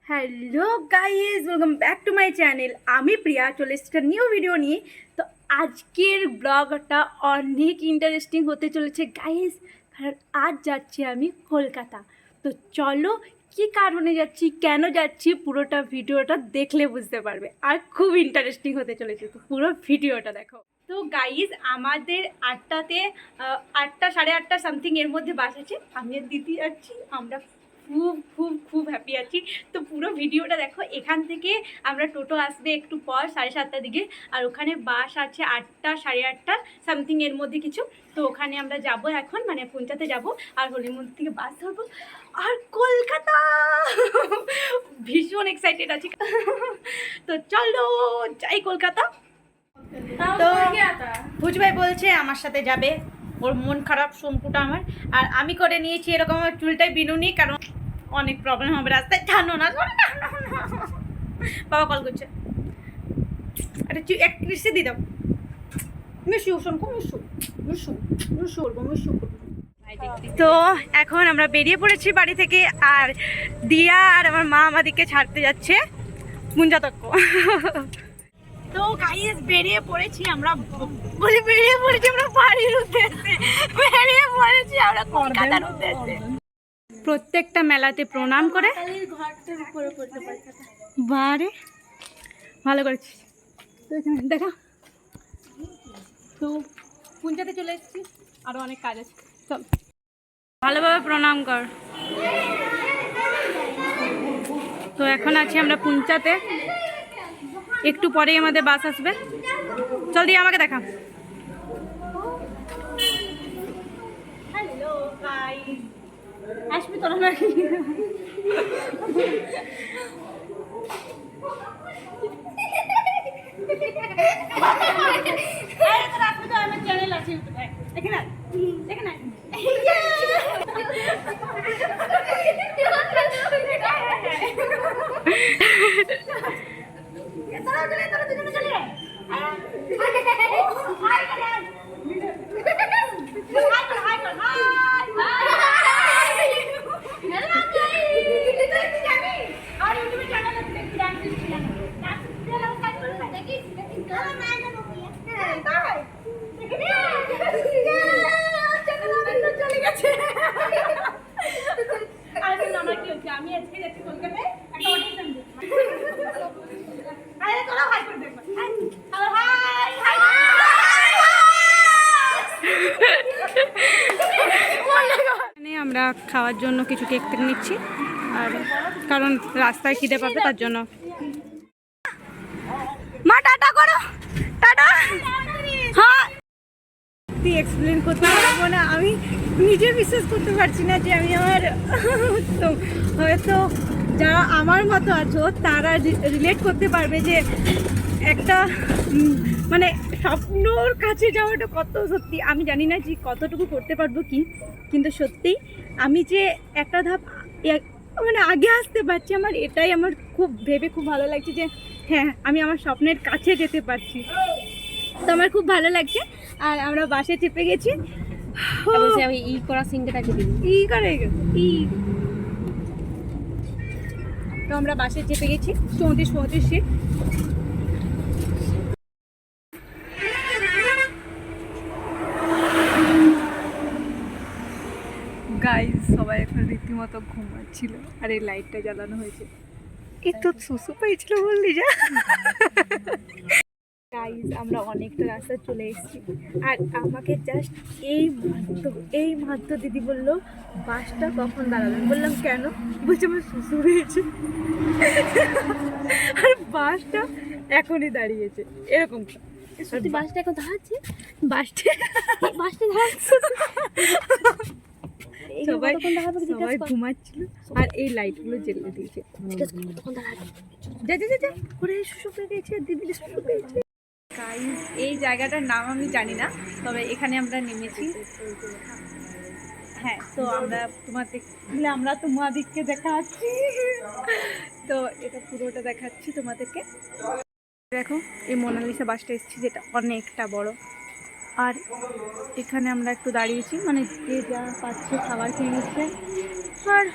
Hello guys, welcome back to my channel. আমি প্রিয়া, চলে এসেছি নিউ ভিডিও নিয়ে। তো আজকের ব্লগটা অনেক ইন্টারেস্টিং হতে চলেছে গাইজ, কারণ আজ যাচ্ছি আমি কলকাতা। তো চলো, কী কারণে যাচ্ছি, কেন যাচ্ছি, পুরোটা ভিডিওটা দেখলে বুঝতে পারবে। আর খুব ইন্টারেস্টিং হতে চলেছে, তো পুরো ভিডিওটা দেখো। তো গাইজ, আমাদের 8টাতে 8টা 8:30 সামথিং এর মধ্যে বাস আছে। আমি আর দিদি যাচ্ছি, আমরা খুব খুব খুব হ্যাপি আছি। তো পুরো ভিডিওটা দেখো। এখান থেকে আমরা টোটো আসবে একটু পর 7:30টার দিকে, আর ওখানে বাস আছে 8টা 8:30 সামথিং এর মধ্যে কিছু। তো ওখানে আমরা যাব এখন, মানে পৌঁছাতে যাব, আর হলিমন্দ থেকে বাস ধরবো আর কলকাতা। ভীষণ এক্সাইটেড আছি। তো চলো যাই কলকাতা। তো ভুজভাই বলছে আমার সাথে যাবে, ওর মন খারাপ সোনকুটা আমার। আর আমি করে নিয়েছি এরকম, আমার চুলটাই বিনুনি, কারণ অনেক প্রবলেম হবে রাস্তায়, জানো না। বাবা কল করছে, আরে এক কৃষি দিয়ে দাও। মিশু শোনকু, মিশু মিশু মিশু করবো, মিশু করবো। তো এখন আমরা বেরিয়ে পড়েছি বাড়ি থেকে, আর দিয়া আর আমার মা আমাদেরকে ছাড়তে যাচ্ছে মুঞ্জাতক্ক। তো গাইস বেরিয়ে পড়েছি আমরা, বেরিয়ে পড়েছি আমরা বাড়ির উদ্দেশ্যে, বেরিয়ে পড়েছি আমরা কলকাতার উদ্দেশ্যে। প্রত্যেকটা মেলাতে প্রণাম করে বারে ভালো করেছিস। তো এখানে দেখা, তো পুঞ্জাতে চলে এসেছি, আরো অনেক কাজ আছে। চল ভালোভাবে প্রণাম কর। তো এখন আছি আমরা পুঞ্চাতে, একটু পরেই আমাদের বাস আসবে। চল দিয়ে আমাকে দেখা। হ্যালো গাইস, আসবি তোরা নাকি? আমার চ্যানেল আছে ইউটিউবে, দেখে না দেখে না। আমি আজকে যাচ্ছি কলকাতায় একটা অডিশন দিতে। আরে তোরা হাই করে দেখবা। High high. আমরা খাওয়ার জন্য কিছু কেক টেক নিচ্ছি, আর কারণ রাস্তায় খিদে পাবে তার জন্য। মা টাটা করো, টাটা। হ্যাঁ, এক্সপ্লেন করতে পারবো না, আমি নিজে বিশ্বাস করতে পারছি না যে আমি আমার, তো হয়তো যারা আমার মতো আছো তারা রিলেট করতে পারবে যে একটা মানে স্বপ্নর কাছে যাওয়াটা কত সত্যি। আমি জানি না যে কতটুকু করতে পারবো কি, কিন্তু সত্যি আমি যে একটা ধাপ মানে আগে আসতে পারছি, আমার এটাই আমার খুব ভেবে খুব ভালো লাগছে যে হ্যাঁ, আমি আমার স্বপ্নের কাছে যেতে পারছি। তো আমার খুব ভালো লাগছে। আর আমরা বাসে চেপে গেছি, আমি ই করা সিনটাকে দিই, ই করে ই। তো আমরা বাসে চেপে গেছি, 34 সিট। গাইজ সবাই এখন রীতিমতো ঘুমাচ্ছিল, আর এই লাইটটা জ্বালানো হয়েছে। এ তো সুসু পেয়েছিল বললি যা। গাইজ আমরা অনেকটা রাস্তা চলে এসেছি, আর আমাকে জাস্ট এই মাত্র দিদি বললো বাসটা কখন দাঁড়াবে। বললাম কেন? বলছে আমার সুসু হয়েছে, আর বাসটা এখনই দাঁড়িয়েছে এরকম। সত্যি বাসটা এখন দাঁড়াচ্ছে, বাসটা দাঁড়াচ্ছে। সবাই ঘুমাচ্ছিল, আর এই লাইটগুলো জ্বেলে দিয়েছে। যা করে শুশু পেয়ে গেছে, দিদি শুশু পেয়েছে। গাইস এই জায়গাটার নাম আমি জানি না, তবে এখানে আমরা নেমেছি। হ্যাঁ, তো আমরা তোমাদেরকে দেখাচ্ছি। তো এটা পুরোটা দেখাচ্ছি তোমাদেরকে। দেখো এই মোনালিসা বাসটা এসেছি, যেটা অনেকটা বড়। আর এখানে আমরা একটু দাঁড়িয়েছি, মানে যে যা পাচ্ছে খাবার খেয়ে নিচ্ছে। আর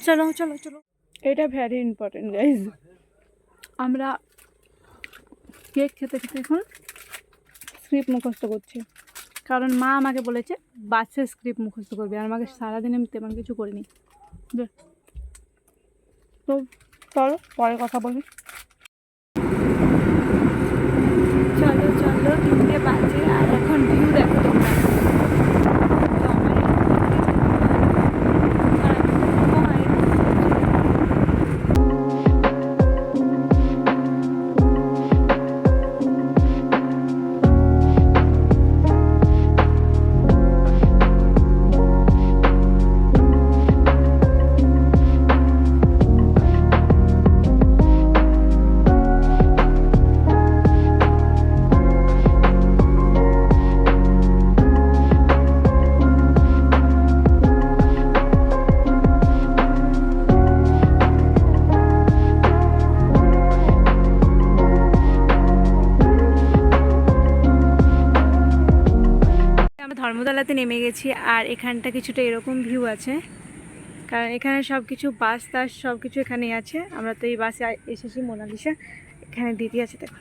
চলো চলো চলো। এটা ভ্যারি ইম্পর্টেন্ট গাইজ। আমরা কেক খেতে খেতে এখন স্ক্রিপ্ট মুখস্থ করছি, কারণ মা আমাকে বলেছে বাচ্চা স্ক্রিপ্ট মুখস্থ করবে, আর আমাকে সারাদিন আমি তেমন কিছু করিনি। তো চলো পরে কথা বলি। চলো চলো, 3টে বাজে আর এখন ভিউ দেখো তোমরা। ধর্মতলাতে নেমে গেছি, আর এখানটা কিছুটা এরকম ভিউ আছে, কারণ এখানে সব কিছু বাস টাস সব কিছু এখানে আছে। আমরা তো এই বাসে এসেছি, মোনালিসা এখানে দিদি আছে দেখো।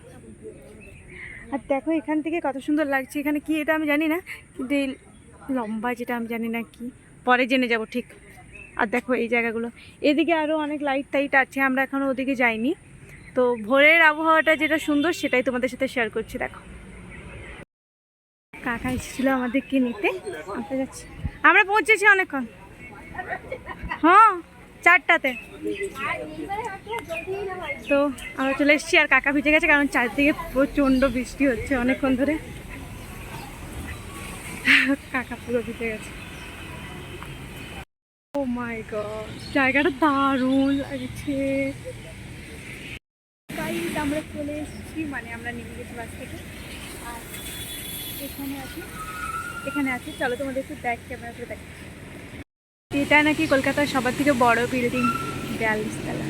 আর দেখো এখান থেকে কত সুন্দর লাগছে। এখানে কি এটা আমি জানি না, কিন্তু এই লম্বা যেটা আমি জানি না কি, পরে জেনে যাব ঠিক। আর দেখো এই জায়গাগুলো, এদিকে আরও অনেক লাইট টাইট আছে, আমরা এখনও ওদিকে যাইনি। তো ভোরের আবহাওয়াটা যেটা সুন্দর সেটাই তোমাদের সাথে শেয়ার করছি। দেখো কাকা এসেছিল আমাদেরকে নিতে, আমরা যাচ্ছি। আমরা পৌঁছেছি অনেকক্ষণ, হ্যাঁ 4টাতে। তো আমরা চলে এসেছি, আর কাকা ভিজে গেছে কারণ চারদিকে প্রচণ্ড বৃষ্টি হচ্ছে অনেকক্ষণ ধরে। কাকা পুরো ভিজে গেছে। ও মাই গড, জায়গাটা দারুণ লাগছে। গাইস আমরা চলে এসেছি, মানে আমরা নেমে গেছি বাস থেকে, আর এখানে আছি। চলো তোমাদের একটু দেখ, ক্যামেরা করে দেখ। এটা নাকি কলকাতার সবার থেকে বড় বিল্ডিং, 42 তলা।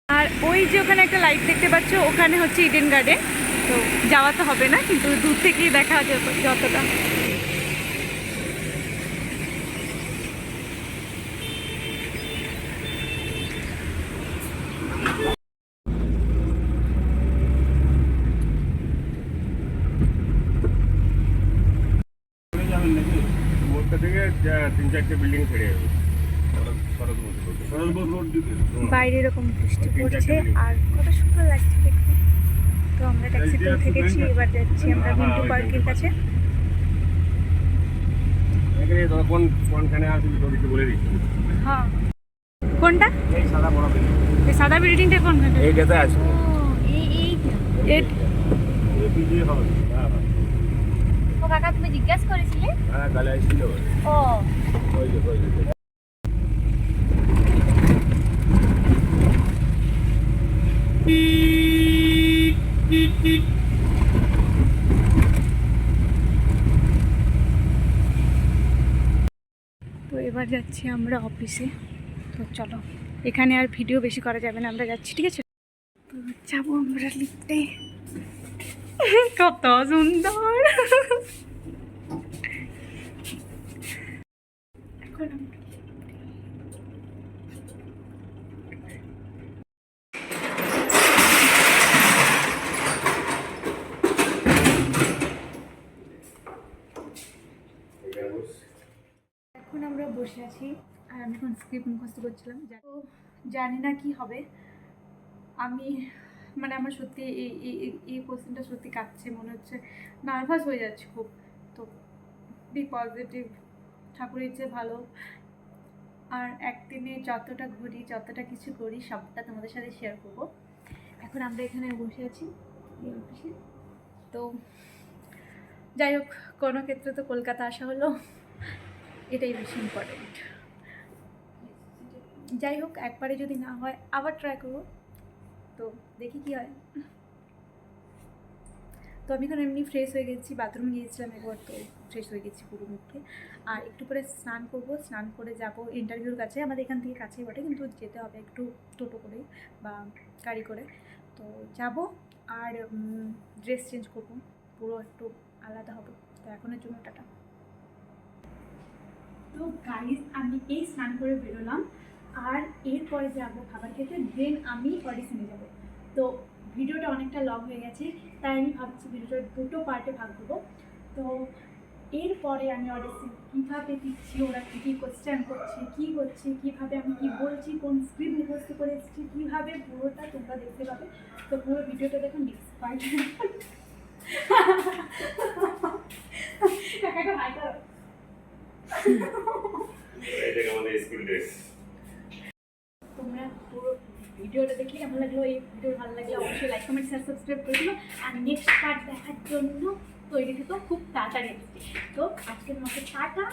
আর ওই যে ওখানে একটা লাইট দেখতে পাচ্ছ, ওখানে হচ্ছে ইডেন গার্ডেন। তো যাওয়া তো হবে না, কিন্তু দূর থেকেই দেখা যতটা। বাইরে এরকম বৃষ্টি পড়ছে আর কত সুন্দর লাগছে দেখতে। তো আমরা ট্যাক্সিতে উঠে গেছি, এবার যাচ্ছি আমরা মিন্টু পার্কের কাছে। হ্যাঁ কোনটা? এই সাদা বিল্ডিংটা কোনখানে? এইটাতে আছে। ও কাকা তুমি জিজ্ঞাসা করেছিলে? হ্যাঁ কালে আসছিল। ও ওই যে তো এবার যাচ্ছি আমরা অফিসে। তো চলো, এখানে আর ভিডিও বেশি করা যাবে না, আমরা যাচ্ছি, ঠিক আছে? তো যাবো আমরা লিফটে। কত সুন্দর। এখন আমরা বসে আছি, আর আমি এখন স্ক্রিপ্ট মুখস্থ করছিলাম। তো জানি না কি হবে। আমি মানে আমার সত্যি এই কোশ্চেনটা সত্যি কাটছে, মনে হচ্ছে নার্ভাস হয়ে যাচ্ছে খুব। তো বি পজিটিভ, ঠাকুরের ইচ্ছে ভালো। আর একদিনে যতটা ঘুরি, যতটা কিছু করি, সবটা তোমাদের সাথে শেয়ার করবো। এখন আমরা এখানে বসে আছি এই অফিসে। তো যাই হোক, কোনো ক্ষেত্রে তো কলকাতা আসা হলো, এটাই বেশি ইম্পর্টেন্ট। যাই হোক, একবারে যদি না হয় আবার ট্রাই করবো, তো দেখি কি হয়। তো আমি এখন এমনি ফ্রেশ হয়ে গেছি, বাথরুম গিয়েছিলাম একবার, তো ফ্রেশ হয়ে গেছি পুরো মুখে। আর একটু পরে স্নান করবো, স্নান করে যাব ইন্টারভিউর কাছে। আমাদের এখান থেকে কাছেই বটে, কিন্তু যেতে হবে একটু টোটো করে বা গাড়ি করে। তো তো যাব আর ড্রেস চেঞ্জ করবো, পুরো একটু আলাদা হবে। তো এখনের জন্য টাটা। তো গাইজ আমি এই স্নান করে বেরোলাম, আর এরপরে যাব খাবার খেতে, দেন আমি অডিশনে যাব। তো ভিডিওটা অনেকটা লং হয়ে গেছে, তাই আমি ভাবছি ভিডিওটা দুটো পার্টে ভাগ দেবো। তো এরপরে আমি অডিশন কীভাবে দিচ্ছি, ওরা কী কী কোয়েশ্চেন করছে, কী হচ্ছে, কীভাবে আমি কী বলছি, কোন স্ক্রিপ্ট মুখস্থ করে এসেছি, কীভাবে, পুরোটা তোমরা দেখতে পাবে। তো পুরো ভিডিওটা দেখুন, নেক্সট পার্ট। হাই করো। তোমরা পুরো ভিডিওটা দেখে কেমন লাগলো, এই ভিডিও ভালো লাগলে অবশ্যই লাইক কমেন্ট শেয়ার সাবস্ক্রাইব করে দিও। আর নেক্সট পার্ট দেখার জন্য তৈরি থেকো, খুব তাড়াতাড়ি আসছে। তো আজকের মতো টাটা।